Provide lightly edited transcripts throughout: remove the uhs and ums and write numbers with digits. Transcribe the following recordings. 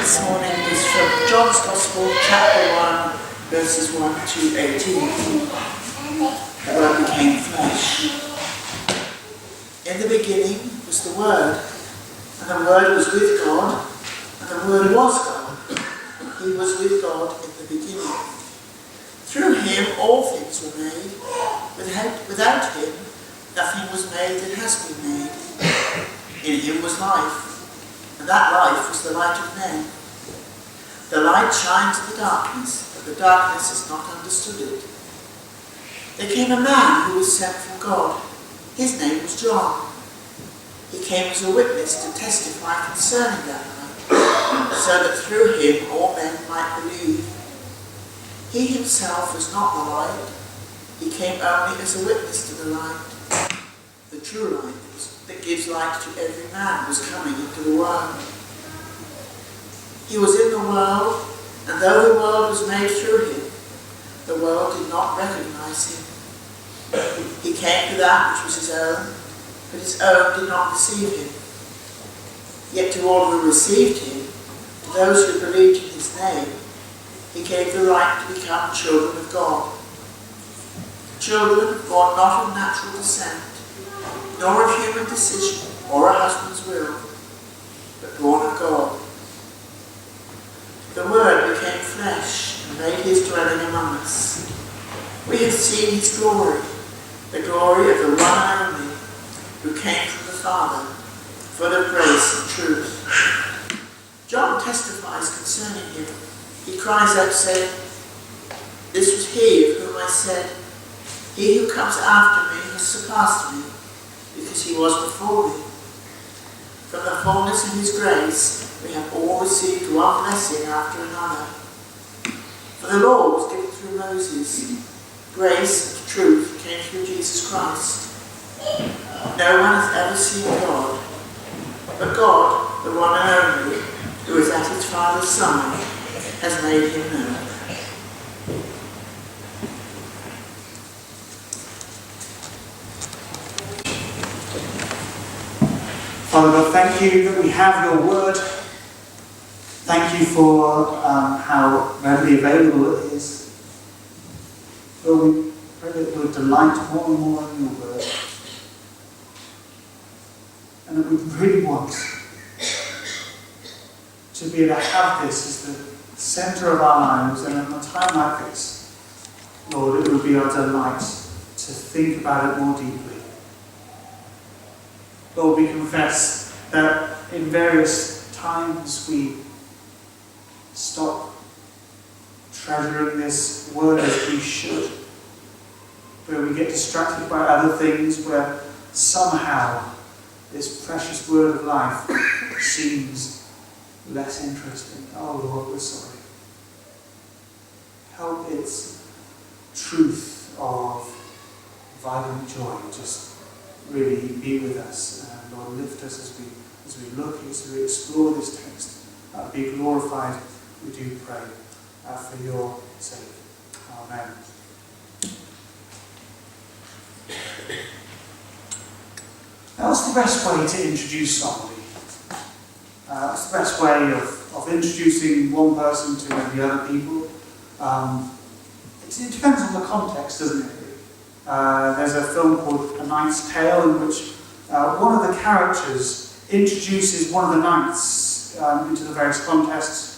this morning is from John's Gospel, chapter 1, verses 1 to 18. The Word became flesh. In the beginning was the Word, and the Word was with God, and the Word was God. He was with God in the beginning. Through him all things were made. Without him nothing was made that has been made. In him was life, and that life was the light of men. The light shines in the darkness, but the darkness has not understood it. There came a man who was sent from God. His name was John. He came as a witness to testify concerning that light, so that through him all men might believe. He himself was not the light. He came only as a witness to the light. The true light that gives light to every man was coming into the world. He was in the world, and though the world was made through him, the world did not recognize him. He came to that which was his own, but his own did not receive him. Yet to all who received him, to those who believed in his name, he gave the right to become children of God. Children born not of natural descent, nor of human decision or a husband's will, but born of God. The Word became flesh and made his dwelling among us. We have seen his glory, the glory of the one and only, who came from the Father, full of grace and truth. John testifies concerning him. He cries out, saying, "This was he of whom I said, he who comes after me has surpassed me, because he was before me." From the fullness of his grace we have all received one blessing after another. For the law was given through Moses. Grace and truth came through Jesus Christ. No one has ever seen God, but God, the one and only, who is at his Father's side, has made him known. Father God, thank you that we have your word. Thank you for how readily available it is. Lord, we pray that we'll delight more and more in your word. And that we really want to be able to have this as the centre of our lives. And in a time like this, Lord, it would be our delight to think about it more deeply. Lord, we confess that in various times we stop treasuring this word as we should, where we get distracted by other things, where somehow this precious word of life seems less interesting. Oh Lord, we're sorry. Help its truth of vibrant joy just really be with us, and Lord, lift us as we look, as we explore this text. Be glorified, we do pray, for your sake. Amen. Now, what's the best way to introduce somebody? What's the best way of introducing one person to many other people? It depends on the context, doesn't it? There's a film called A Knight's Tale, in which one of the characters introduces one of the knights into the various contests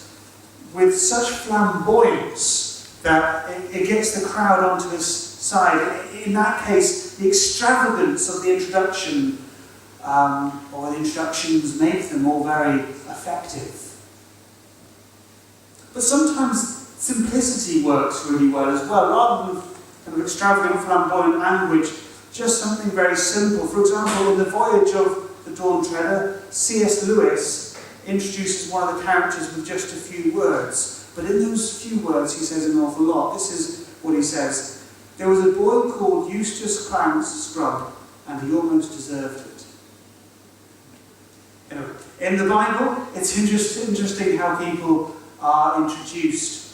with such flamboyance that it gets the crowd onto his side. In that case, the extravagance of the introduction, or the introductions, make them all very effective. But sometimes simplicity works really well as well, rather than kind of extravagant, flamboyant language, just something very simple. For example, in The Voyage of the Dawn Treader, C.S. Lewis introduces one of the characters with just a few words. But in those few words, he says an awful lot. This is what he says. "There was a boy called Eustace Clarence Scrubb, and he almost deserved it." You know, in the Bible, it's interesting how people are introduced.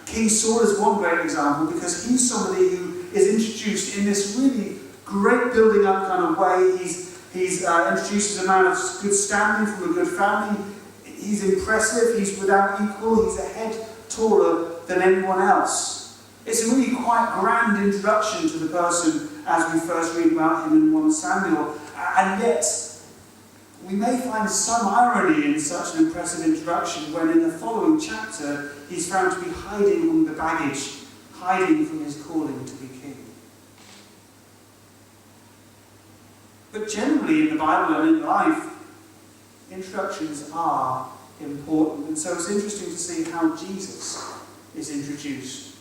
King Saul is one great example, because he's somebody who is introduced in this really great building up kind of way. He's introduced as a man of good standing from a good family. He's impressive, he's without equal, he's a head taller than anyone else. It's a really quite grand introduction to the person as we first read about him in 1 Samuel. And yet, we may find some irony in such an impressive introduction when in the following chapter he's found to be hiding among the baggage, hiding from his calling to be king. But generally in the Bible and in life, introductions are important. And so it's interesting to see how Jesus is introduced,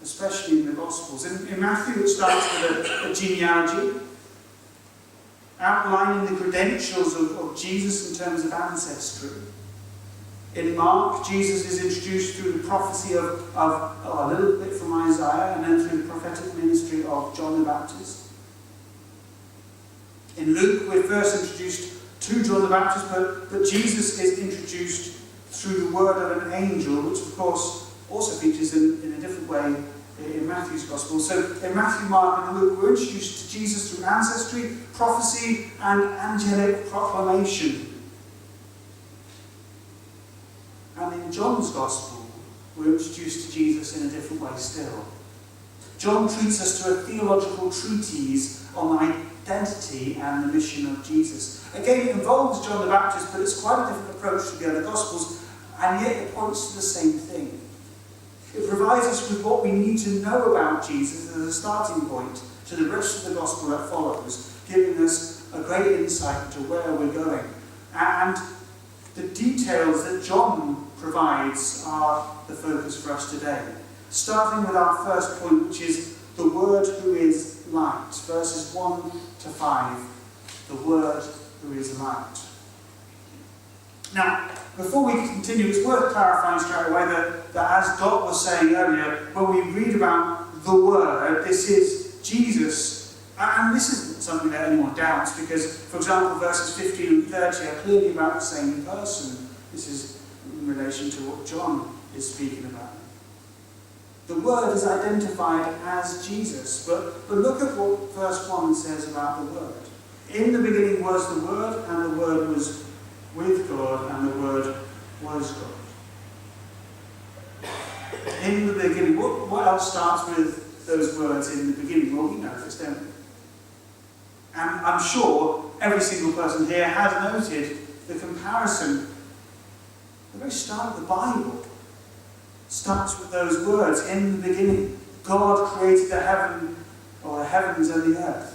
especially in the Gospels. In Matthew it starts with a genealogy, outlining the credentials of Jesus in terms of ancestry. In Mark, Jesus is introduced through the prophecy of a little bit from Isaiah and then through the prophetic ministry of John the Baptist. In Luke, we're first introduced to John the Baptist, but Jesus is introduced through the word of an angel, which of course also features in a different way in Matthew's Gospel. So in Matthew, Mark and Luke, we're introduced to Jesus through ancestry, prophecy and angelic proclamation. And in John's Gospel, we're introduced to Jesus in a different way still. John treats us to a theological treatise on identity and the mission of Jesus. Again, it involves John the Baptist, but it's quite a different approach to the other Gospels, and yet it points to the same thing. It provides us with what we need to know about Jesus as a starting point to the rest of the Gospel that follows, giving us a great insight into where we're going. And the details that John provides are the focus for us today. Starting with our first point, which is the Word who is light. Verses 1 to 5. The Word who is light. Now, before we continue, it's worth clarifying straight away that as Dot was saying earlier, when we read about the Word, this is Jesus, and this isn't something that anyone doubts, because, for example, verses 15 and 30 are clearly about the same person. This is in relation to what John is speaking about. The Word is identified as Jesus, but look at what verse 1 says about the Word. In the beginning was the Word, and the Word was with God, and the Word was God. In the beginning, what else starts with those words in the beginning? Well, we know this, don't we? And I'm sure every single person here has noted the comparison. The very start of the Bible starts with those words, in the beginning. God created the heavens and the earth.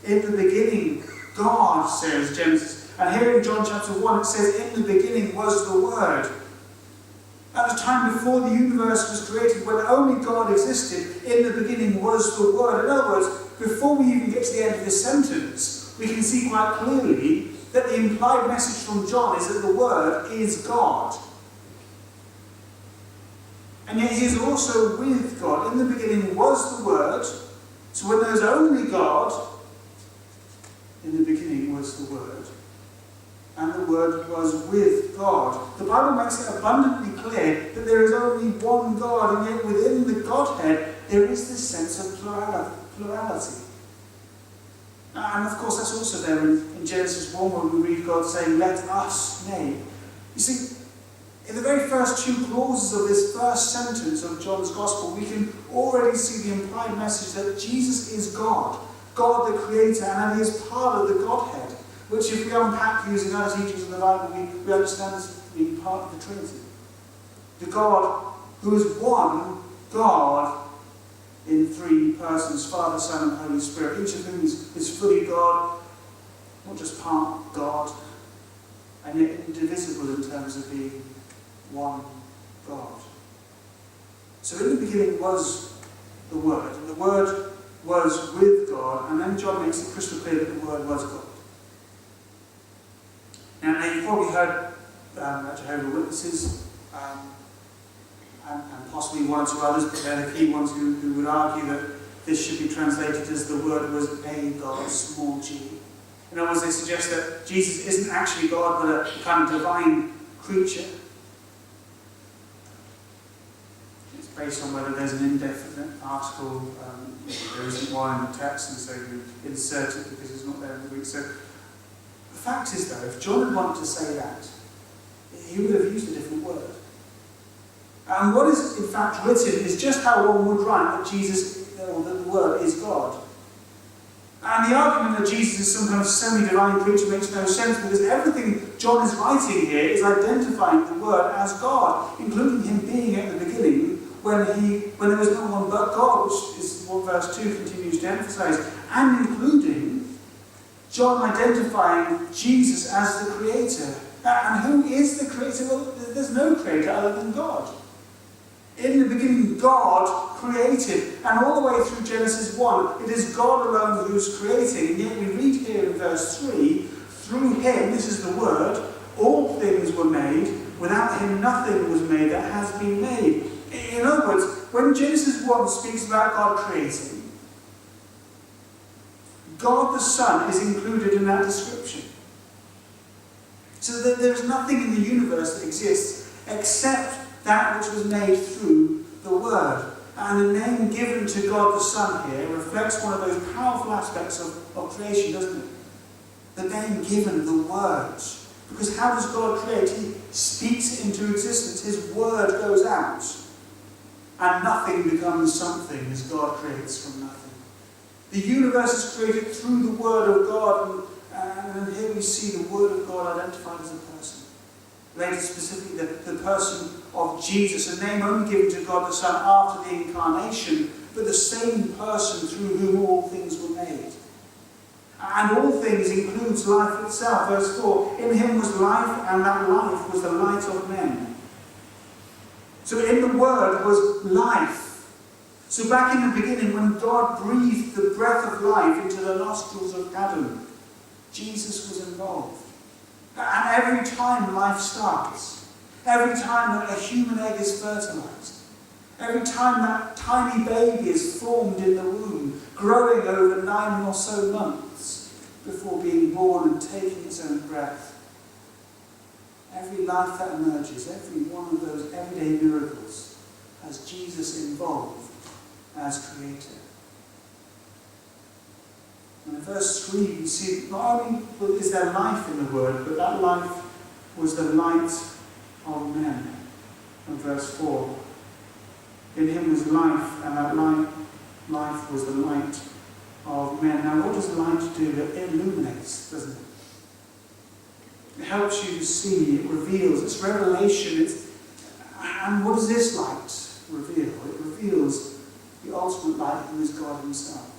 In the beginning, God, says Genesis. And here in John chapter 1 it says, in the beginning was the Word. That was time before the universe was created, when only God existed. In the beginning was the Word. In other words, before we even get to the end of this sentence, we can see quite clearly that the implied message from John is that the Word is God. And yet he is also with God. In the beginning was the Word. So when there's only God, in the beginning was the Word. And the Word was with God. The Bible makes it abundantly clear that there is only one God, and yet within the Godhead there is this sense of plurality. And of course that's also there in Genesis 1 when we read God saying, let us make. You see, in the very first two clauses of this first sentence of John's Gospel, we can already see the implied message that Jesus is God, God the Creator, and that he is part of the Godhead, which if we unpack using other teachings of the Bible, we understand as being part of the Trinity. The God who is one God in three persons, Father, Son, and Holy Spirit, each of whom is fully God, not just part God, and yet indivisible in terms of being one God. So in the beginning was the Word, and the Word was with God, and then John makes it crystal clear that the Word was God. Now you've probably heard Jehovah's Witnesses, and possibly one or two others, but they're the key ones who would argue that this should be translated as the Word was a God, small g. In other words, they suggest that Jesus isn't actually God, but a kind of divine creature. It's based on whether there's an indefinite article. There isn't one in the text, and so you insert it because it's not there in the Greek. So the fact is, though, if John had wanted to say that, he would have used a different word. And what is in fact written is just how one would write that Jesus, or that the Word is God. And the argument that Jesus is some kind of semi-divine creature makes no sense, because everything John is writing here is identifying the Word as God, including him being at the beginning when there was no one but God, which is what verse 2 continues to emphasize, and including John identifying Jesus as the Creator. And who is the Creator? Well, there's no Creator other than God. In the beginning, God created, and all the way through Genesis 1, it is God alone who's creating. And yet we read here in verse 3, through him, this is the Word, all things were made. Without him, nothing was made that has been made. In other words, when Genesis 1 speaks about God creating, God the Son is included in that description. So that there is nothing in the universe that exists except that which was made through the Word. And the name given to God the Son here reflects one of those powerful aspects of creation, doesn't it? The name given, the words. Because how does God create? He speaks it into existence. His Word goes out. And nothing becomes something as God creates from nothing. The universe is created through the Word of God. And here we see the Word of God identified as a person. Later specifically the person of Jesus, a name only given to God the Son after the Incarnation, but the same person through whom all things were made. And all things includes life itself. Verse 4, in him was life, and that life was the light of men. So in the Word was life. So back in the beginning, when God breathed the breath of life into the nostrils of Adam, Jesus was involved. And every time life starts, every time that a human egg is fertilized, every time that tiny baby is formed in the womb, growing over 9 or so months before being born and taking its own breath, every life that emerges, every one of those everyday miracles has Jesus involved as Creator. And in verse 3 we see not only is there life in the Word, but that life was the light of men. In verse 4, in him was life, and that life was the light of men. Now what does light do? It illuminates, doesn't it? It helps you to see, it reveals, it's revelation. And what does this light reveal? It reveals the ultimate light, who is God himself.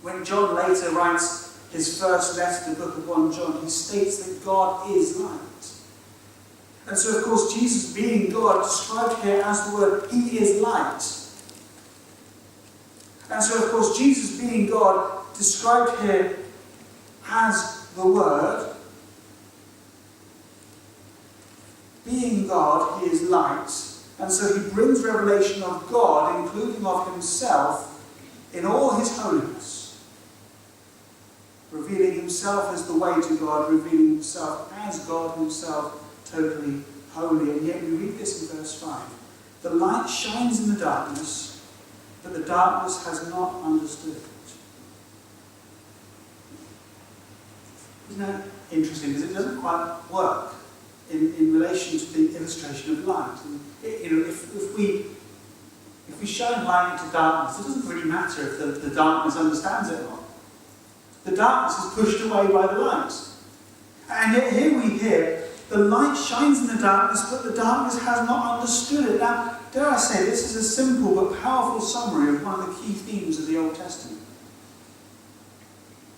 When John later writes his first letter, the book of 1 John, he states that God is light. And so, of course, Jesus being God, described here as the Word, he is light. And so, of course, Jesus being God, described here as the Word, being God, he is light. And so he brings revelation of God, including of himself, in all his holiness. Revealing himself as the way to God, revealing himself as God himself, totally holy. And yet we read this in verse 5. The light shines in the darkness, but the darkness has not understood it. Isn't that interesting? Because it doesn't quite work in relation to the illustration of light. And, if we shine light into darkness, it doesn't really matter if the darkness understands it or not. The darkness is pushed away by the light. And yet here we hear, the light shines in the darkness, but the darkness has not understood it. Now, dare I say, this is a simple but powerful summary of one of the key themes of the Old Testament.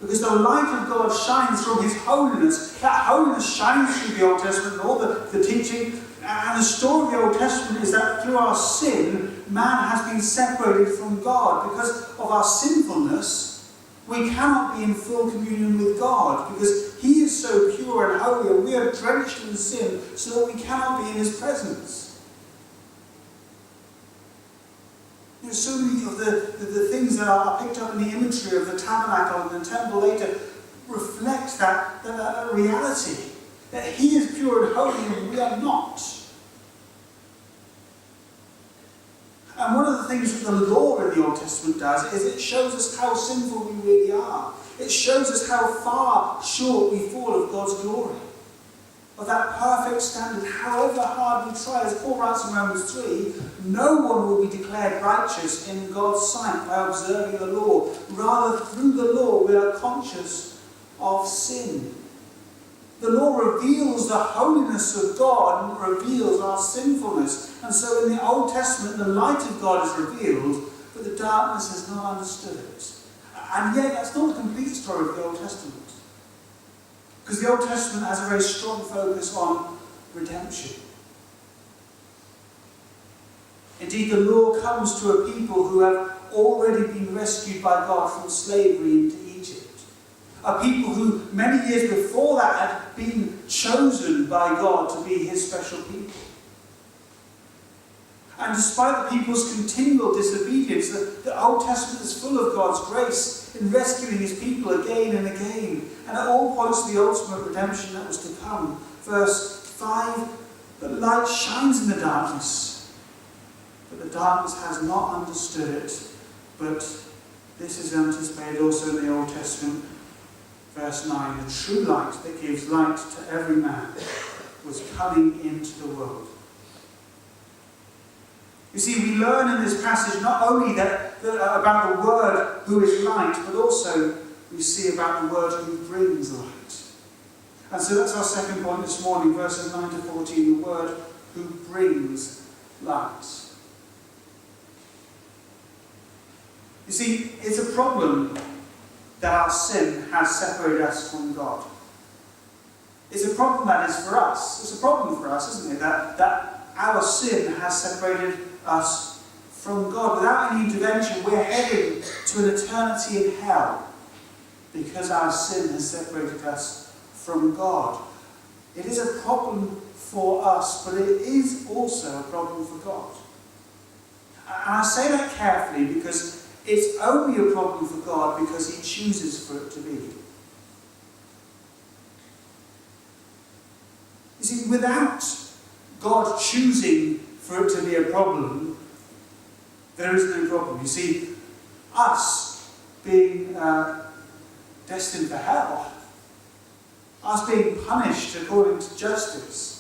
Because the light of God shines from his holiness. That holiness shines through the Old Testament and all the teaching. And the story of the Old Testament is that through our sin, man has been separated from God. Because of our sinfulness, we cannot be in full communion with God, because he is so pure and holy, and we are drenched in sin, so that we cannot be in his presence. So many of the things that are picked up in the imagery of the tabernacle and the temple later reflect that reality, that he is pure and holy and we are not. And one of the things that the law in the Old Testament does is it shows us how sinful we really are. It shows us how far short we fall of God's glory. of that perfect standard, however hard we try. As Paul writes in Romans 3, no one will be declared righteous in God's sight by observing the law. Rather, through the law, we are conscious of sin. The law reveals the holiness of God and reveals our sinfulness. And so in the Old Testament, the light of God is revealed, but the darkness has not understood it. And yet, that's not the complete story of the Old Testament. Because the Old Testament has a very strong focus on redemption. Indeed, the law comes to a people who have already been rescued by God from slavery into Egypt. A people who, many years before that, had been chosen by God to be his special people. And despite the people's continual disobedience, the Old Testament is full of God's grace in rescuing his people again and again. And it all points to the ultimate redemption that was to come. Verse 5, the light shines in the darkness, but the darkness has not understood it. But this is anticipated also in the Old Testament. Verse 9, the true light that gives light to every man was coming into the world. You see, we learn in this passage not only about the Word who is light, but also we see about the Word who brings light. And so that's our second point this morning, verses 9 to 14, the Word who brings light. You see, it's a problem that our sin has separated us from God. It's a problem that is for us. It's a problem for us, isn't it? That our sin has separated us from God. Without any intervention, we're heading to an eternity in hell because our sin has separated us from God. It is a problem for us, but it is also a problem for God. And I say that carefully because it's only a problem for God because he chooses for it to be. You see, without God choosing for it to be a problem, there is no problem. You see, us being destined for hell, us being punished according to justice,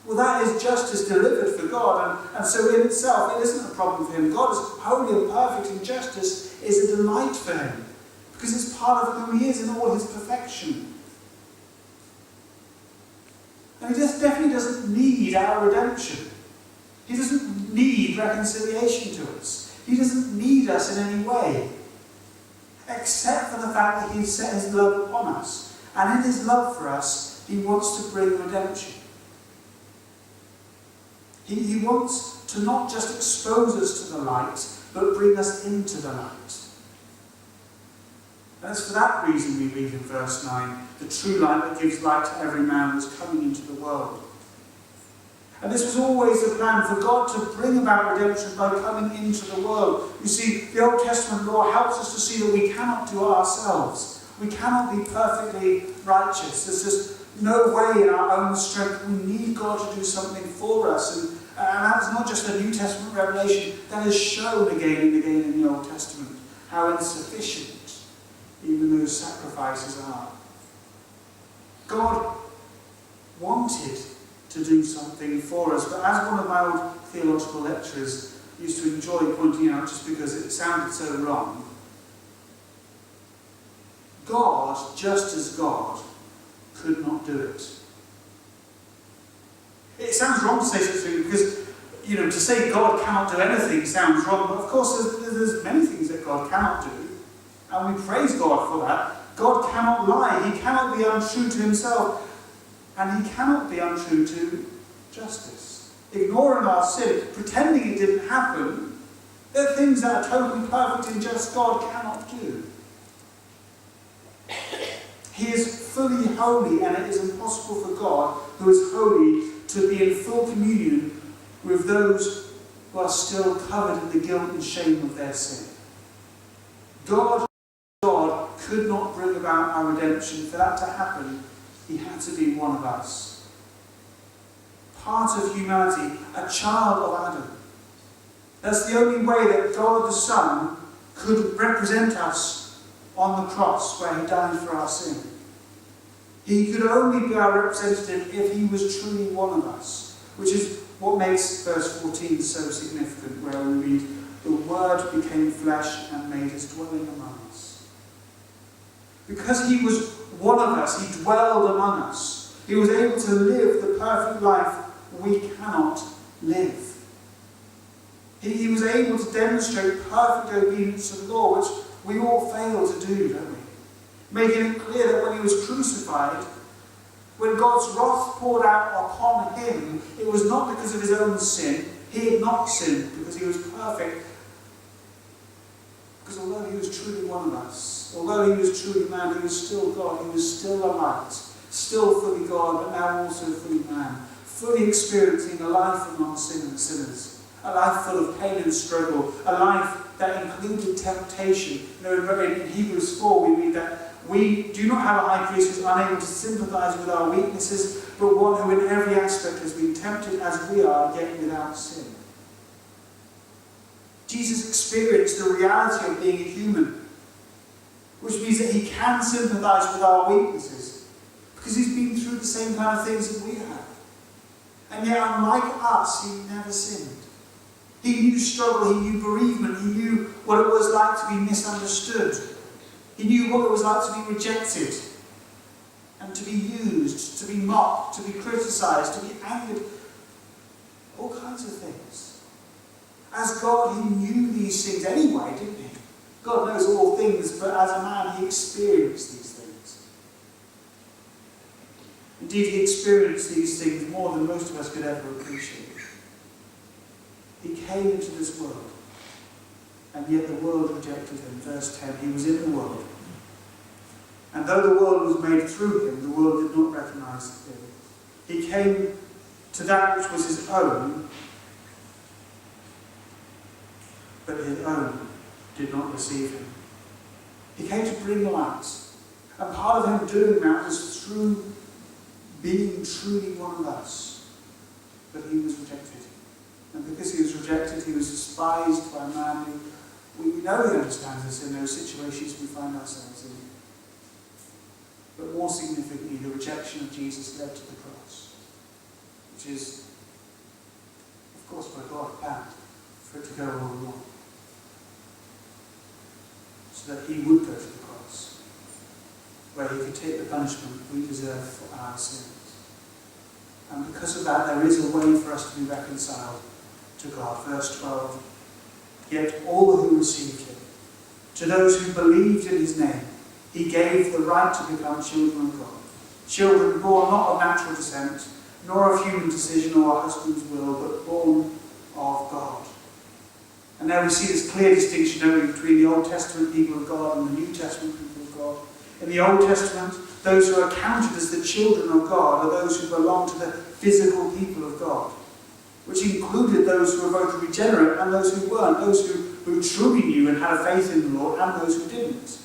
well, that is justice delivered for God, and so in itself it isn't a problem for him. God is holy and perfect, and justice is a delight for him, because it's part of who he is in all his perfection. And he definitely doesn't need our redemption. He doesn't need reconciliation to us. He doesn't need us in any way, except for the fact that he set his love upon us. And in his love for us, he wants to bring redemption. He wants to not just expose us to the light, but bring us into the light. And it's for that reason we read in verse 9, the true light that gives light to every man was coming into the world. And this was always the plan for God to bring about redemption by coming into the world. You see, the Old Testament law helps us to see that we cannot do it ourselves. We cannot be perfectly righteous. There's just no way in our own strength. We need God to do something for us. And that's not just a New Testament revelation. That is shown again and again in the Old Testament, how insufficient even those sacrifices are. God wanted to do something for us, but as one of my old theological lecturers used to enjoy pointing out, just because it sounded so wrong, God, just as God, could not do it. It sounds wrong to say such a thing because, to say God cannot do anything sounds wrong, but of course there's many things that God cannot do, and we praise God for that. God cannot lie, he cannot be untrue to himself, and he cannot be untrue to justice. Ignoring our sin, pretending it didn't happen, they're things that a totally perfect and just God cannot do. He is fully holy, and it is impossible for God, who is holy, to be in full communion with those who are still covered in the guilt and shame of their sin. God could not bring about our redemption. For that to happen, he had to be one of us. Part of humanity, a child of Adam. That's the only way that God the Son could represent us on the cross where he died for our sin. He could only be our representative if he was truly one of us, which is what makes verse 14 so significant, where we read, "The Word became flesh and made his dwelling among us." Because he was one of us, he dwelled among us. He was able to live the perfect life we cannot live. He was able to demonstrate perfect obedience to the law, which we all fail to do, don't we? Making it clear that when he was crucified, when God's wrath poured out upon him, it was not because of his own sin. He had not sinned because he was perfect. Because although he was truly one of us, although he was truly man, he was still God, he was still a light, still fully God, but now also fully man, fully experiencing a life among sinners, a life full of pain and struggle, a life that included temptation. In Hebrews 4 we read that we do not have a high priest who is unable to sympathize with our weaknesses, but one who in every aspect has been tempted as we are, yet without sin. Jesus experienced the reality of being a human, which means that he can sympathize with our weaknesses, because he's been through the same kind of things that we have. And yet, unlike us, he never sinned. He knew struggle, he knew bereavement, he knew what it was like to be misunderstood. He knew what it was like to be rejected and to be used, to be mocked, to be criticized, to be angered, all kinds of things. As God, he knew these things anyway, didn't he? God knows all things, but as a man, he experienced these things. Indeed, he experienced these things more than most of us could ever appreciate. He came into this world, and yet the world rejected him. Verse 10, he was in the world. And though the world was made through him, the world did not recognize him. He came to that which was his own, but his own did not receive him. He came to bring light. And part of him doing that was through being truly one of us. But he was rejected. And because he was rejected, he was despised by a man who we know he understands us in those situations we find ourselves in. But more significantly, the rejection of Jesus led to the cross, which is, of course, by God planned for it to go all along, so that he would go to the cross, where he could take the punishment we deserve for our sins. And because of that, there is a way for us to be reconciled to God. Verse 12, yet all who received him, to those who believed in his name, he gave the right to become children of God. Children born not of natural descent, nor of human decision or a husband's will, but born of God. And now we see this clear distinction, don't we, between the Old Testament people of God and the New Testament people of God. In the Old Testament, those who are counted as the children of God are those who belong to the physical people of God, which included those who were both regenerate and those who weren't, those who truly knew and had a faith in the Lord and those who didn't.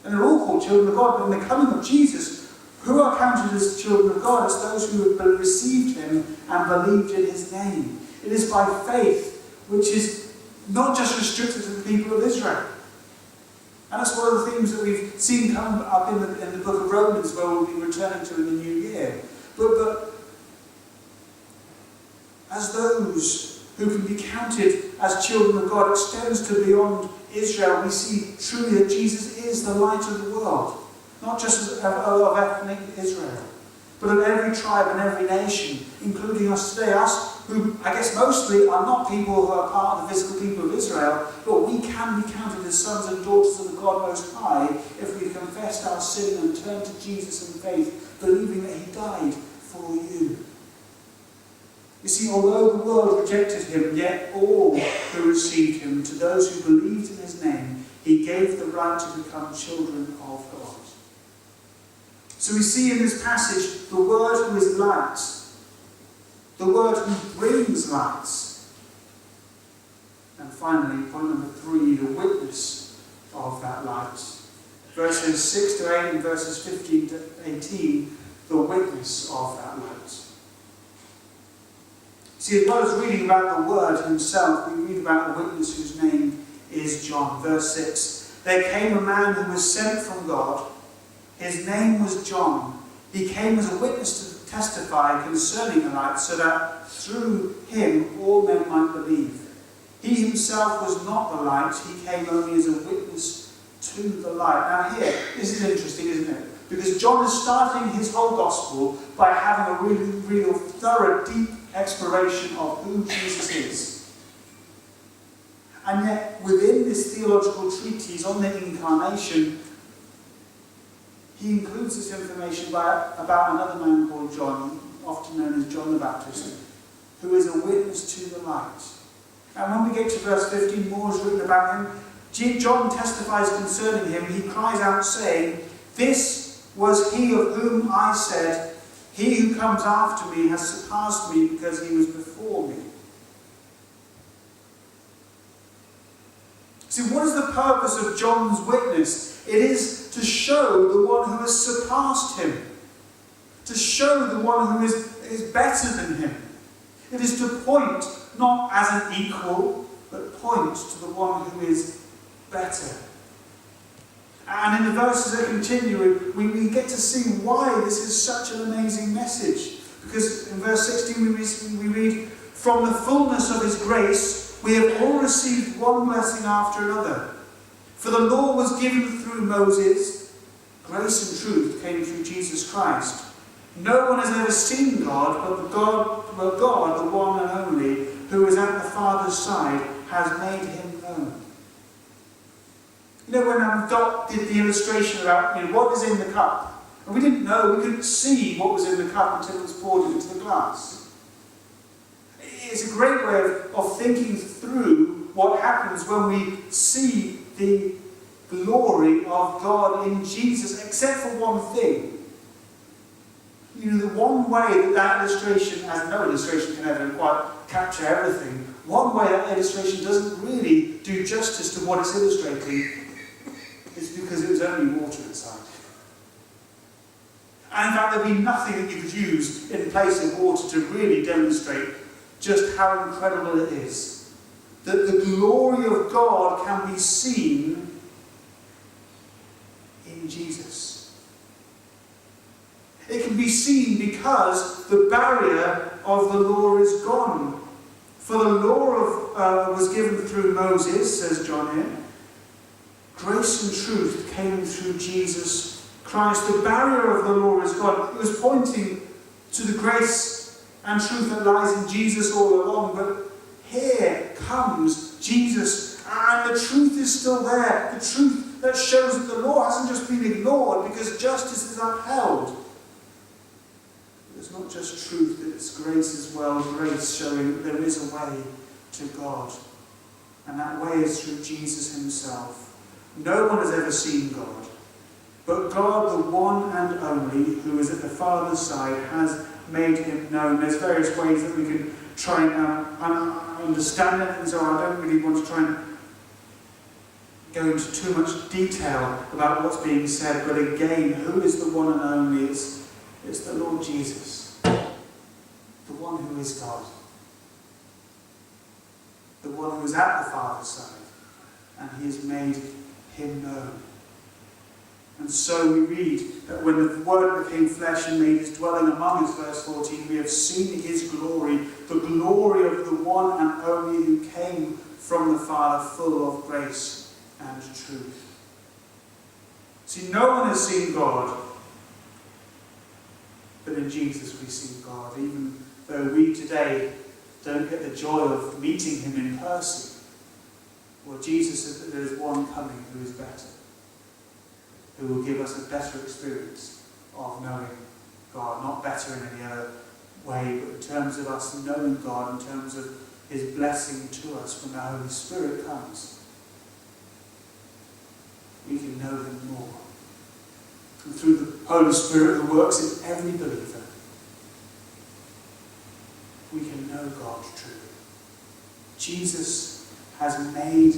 And they're all called children of God, but in the coming of Jesus, who are counted as children of God? It's those who have received him and believed in his name. It is by faith, which is not just restricted to the people of Israel. And that's one of the themes that we've seen come up in the book of Romans, where we'll be returning to in the new year. But as those who can be counted as children of God extends to beyond Israel, we see truly that Jesus is the light of the world, not just of ethnic Israel, but of every tribe and every nation, including us today, us who I guess mostly are not people who are part of the physical people of Israel, but we can be counted as sons and daughters of the God Most High if we confessed our sin and turned to Jesus in faith, believing that he died for you. You see, although the world rejected him, yet all who received him, to those who believed in his name, he gave the right to become children of God. So we see in this passage the Word who is light, the Word who brings light. And finally, point number 3, the witness of that light. Verses 6 to 8 and verses 15 to 18, the witness of that light. See, as well as reading about the Word himself, we read about a witness whose name is John. Verse 6, there came a man who was sent from God, His name was John. He came as a witness to testify concerning the light, so that through him all men might believe. He himself was not the light, he came only as a witness to the light. Now here, this is interesting, isn't it? Because John is starting his whole gospel by having a real thorough, deep exploration of who Jesus is. And yet, within this theological treatise on the incarnation, he includes this information about another man called John, often known as John the Baptist, who is a witness to the light. And when we get to verse 15, more is written about him. John testifies concerning him. He cries out saying, "This was he of whom I said, he who comes after me has surpassed me because he was before me." See, what is the purpose of John's witness? It is to show the one who has surpassed him. To show the one who is better than him. It is to point not as an equal, but point to the one who is better. And in the verses that continue, we get to see why this is such an amazing message. Because in verse 16 we read, "From the fullness of his grace, we have all received one blessing after another. For the law was given through Moses, grace and truth came through Jesus Christ. No one has ever seen God, but God, the one and only, who is at the Father's side, has made him known." You know, when Dot did the illustration about what is in the cup, and we didn't know, we couldn't see what was in the cup until it was poured into the glass. It's a great way of thinking through what happens when we see the glory of God in Jesus, except for one thing. You know, the one way that illustration, as no illustration can ever quite capture everything, one way that illustration doesn't really do justice to what it's illustrating is because it was only water inside. And in fact, there'd be nothing that you could use in place of water to really demonstrate just how incredible it is. That the glory of God can be seen in Jesus. It can be seen because the barrier of the law is gone. For the law was given through Moses, says John here. Grace and truth came through Jesus Christ. The barrier of the law is gone. It was pointing to the grace and truth that lies in Jesus all along. But here comes Jesus, and the truth is still there. The truth that shows that the law hasn't just been ignored because justice is upheld. It's not just truth, it's grace as well. Grace showing that there is a way to God. And that way is through Jesus himself. No one has ever seen God. But God, the one and only, who is at the Father's side, has made him known. There's various ways that we can try and understand it, and so I don't really want to try and go into too much detail about what's being said. But again, who is the one and only? It's the Lord Jesus, the one who is God, the one who is at the Father's side, and he has made him known. And so we read that when the Word became flesh and made his dwelling among us, verse 14, we have seen his glory, the glory of the one and only who came from the Father, full of grace and truth. See, no one has seen God, but in Jesus we see God, even though we today don't get the joy of meeting him in person. Well, Jesus said that there is one coming who is better, who will give us a better experience of knowing God. Not better in any other way, but in terms of us knowing God, in terms of his blessing to us when the Holy Spirit comes. We can know him more. And through the Holy Spirit who works in every believer, we can know God truly. Jesus has made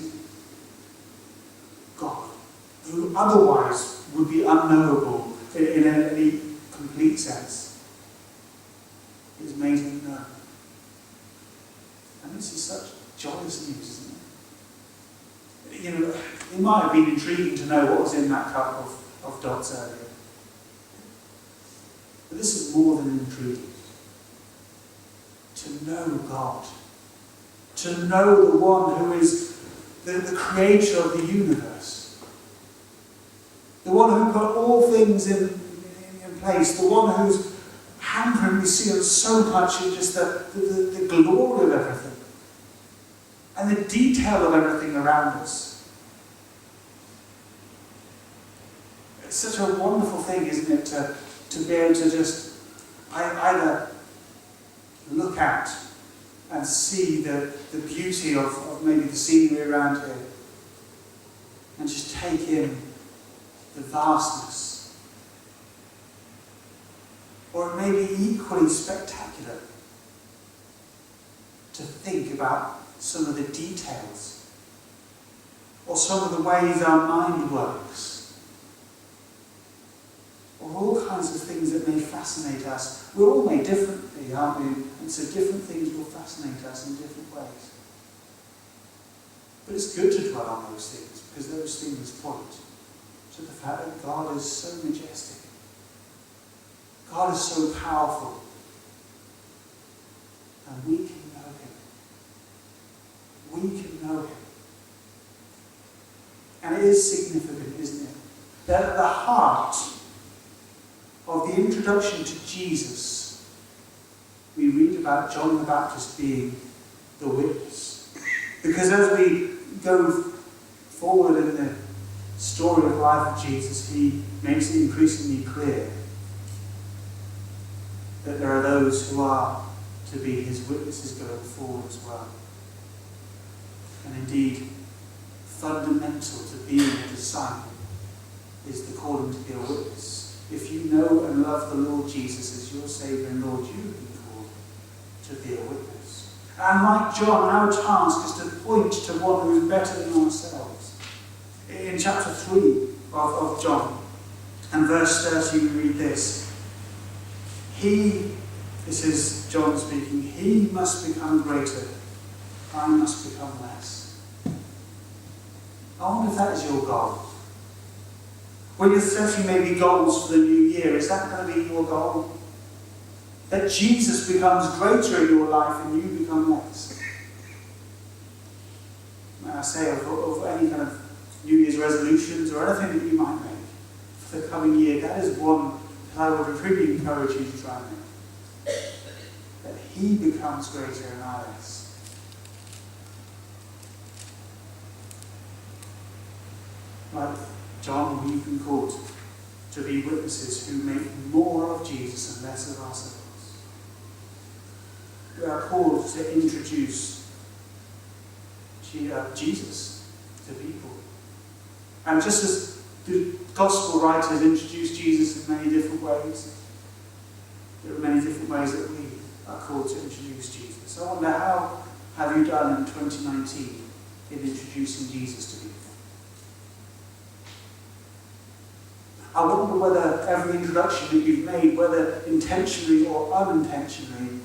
God, who otherwise would be unknowable in any complete sense. He has made him known. And this is such joyous news, isn't it? You know, it might have been intriguing to know what was in that cup of Dot's earlier. But this is more than intriguing. To know God. To know the one who is the creator of the universe. The one who put all things in place. The one whose handprint we see on so much in just the glory of everything. And the detail of everything around us. It's such a wonderful thing, isn't it, to be able to just either look at and see the beauty of maybe the scenery around here and just take in the vastness. Or it may be equally spectacular to think about some of the details or some of the ways our mind works or all kinds of things that may fascinate us. We're all made differently, aren't we? And so different things will fascinate us in different ways. But it's good to dwell on those things because those things point to the fact that God is so majestic. God is so powerful. And we can know Him. We can know Him. And it is significant, isn't it? That at the heart of the introduction to Jesus, we read about John the Baptist being the witness. Because as we go forward in the story of life of Jesus, he makes it increasingly clear that there are those who are to be his witnesses going forward as well. And indeed, fundamental to being a disciple is the calling to be a witness. If you know and love the Lord Jesus as your Saviour and Lord, you have been called to be a witness. And like John, our task is to point to one who is better than ourselves. In chapter 3 of John, and verse 30, we read this. This is John speaking, he must become greater, I must become less. I wonder if that is your goal. When you're setting maybe goals for the new year, is that going to be your goal? That Jesus becomes greater in your life and you become less? May I say of any kind of New Year's resolutions or anything that you might make for the coming year, that is one that I would really encourage you to try and make. That he becomes greater and I less. Like John, we've been called to be witnesses who make more of Jesus and less of ourselves. We are called to introduce Jesus to people. And just as the gospel writers introduce Jesus in many different ways, there are many different ways that we are called to introduce Jesus. I wonder, how have you done in 2019 in introducing Jesus to people? I wonder whether every introduction that you've made, whether intentionally or unintentionally,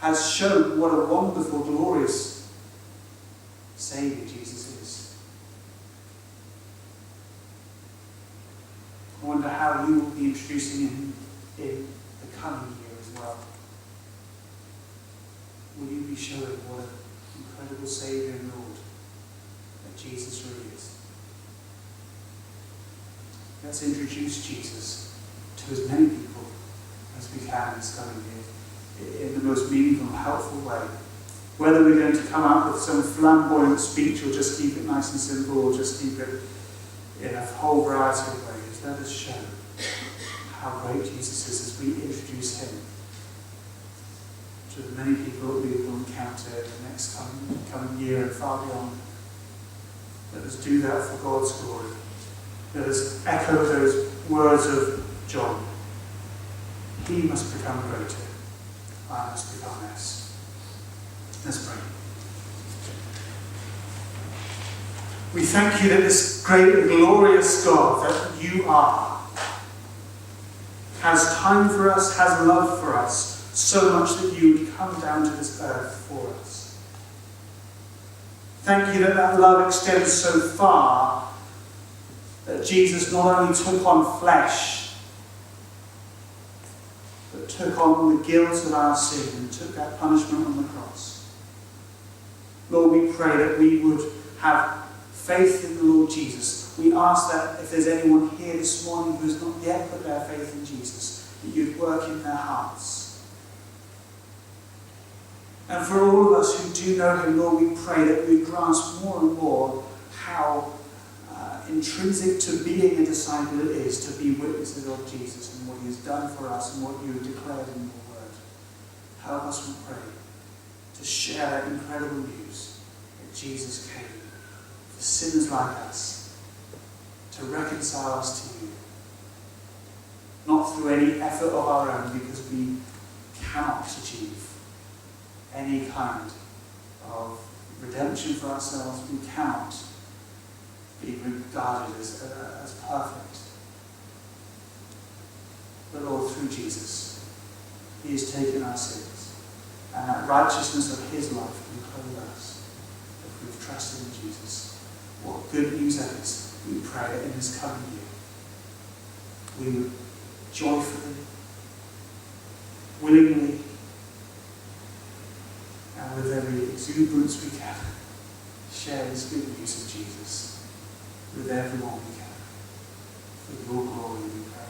has shown what a wonderful, glorious Saviour Jesus is. I wonder how you will be introducing him in the coming year as well. Will you be showing what an incredible Saviour and Lord that Jesus really is? Let's introduce Jesus to as many people as we can this coming year in the most meaningful and helpful way. Whether we're going to come out with some flamboyant speech or just keep it nice and simple or just keep it in a whole variety of ways, let us show how great Jesus is as we introduce him to the many people that we will encounter in the next coming year and far beyond. Let us do that for God's glory. Let us echo those words of John. He must become greater, I must become less. Let's pray. We thank you that this great and glorious God that you are has time for us, has love for us, so much that you would come down to this earth for us. Thank you that that love extends so far that Jesus not only took on flesh took on the guilt of our sin and took that punishment on the cross. Lord, we pray that we would have faith in the Lord Jesus. We ask that if there's anyone here this morning who has not yet put their faith in Jesus, that you'd work in their hearts. And for all of us who do know him, Lord, we pray that we grasp more and more how intrinsic to being a disciple it is to be witnesses of Jesus and what he has done for us and what you have declared in your word. Help us, we pray, to share that incredible news that Jesus came for sinners like us, to reconcile us to you, not through any effort of our own, because we cannot achieve any kind of redemption for ourselves. We cannot be regarded as perfect. But Lord, through Jesus, he has taken our sins, and that righteousness of his life can clothe us if we've trusted in Jesus. What good news that is. We pray that in this coming year, we would joyfully, willingly, and with every exuberance we can, share this good news of Jesus with everyone we can. For your glory we pray.